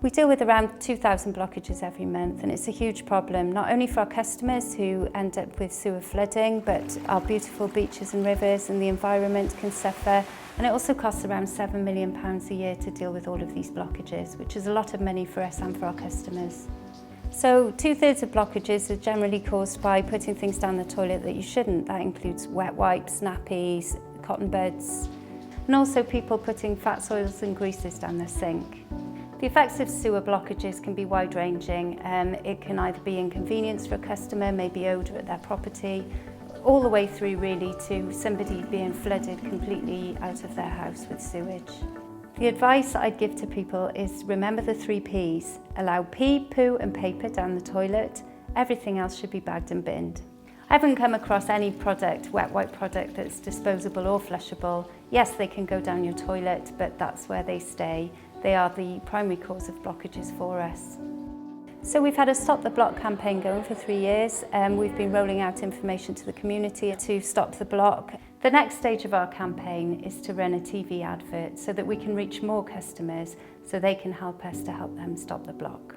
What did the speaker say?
We deal with around 2,000 blockages every month, and it's a huge problem, not only for our customers who end up with sewer flooding, but our beautiful beaches and rivers and the environment can suffer. And it also costs around £7 million a year to deal with all of these blockages, which is a lot of money for us and for our customers. So 2/3 of blockages are generally caused by putting things down the toilet that you shouldn't. That includes wet wipes, nappies, cotton buds, and also people putting fats, oils and greases down the sink. The effects of sewer blockages can be wide-ranging. It can either be inconvenience for a customer, maybe odour at their property, all the way through really to somebody being flooded completely out of their house with sewage. The advice I'd give to people is remember the 3 Ps. Allow pee, poo and paper down the toilet. Everything else should be bagged and binned. I haven't come across any product, wet wipe product, that's disposable or flushable. Yes, they can go down your toilet, but that's where they stay. They are the primary cause of blockages for us. So we've had a Stop the Block campaign going for 3 years. We've been rolling out information to the community to stop the block. The next stage of our campaign is to run a TV advert so that we can reach more customers so they can help us to help them stop the block.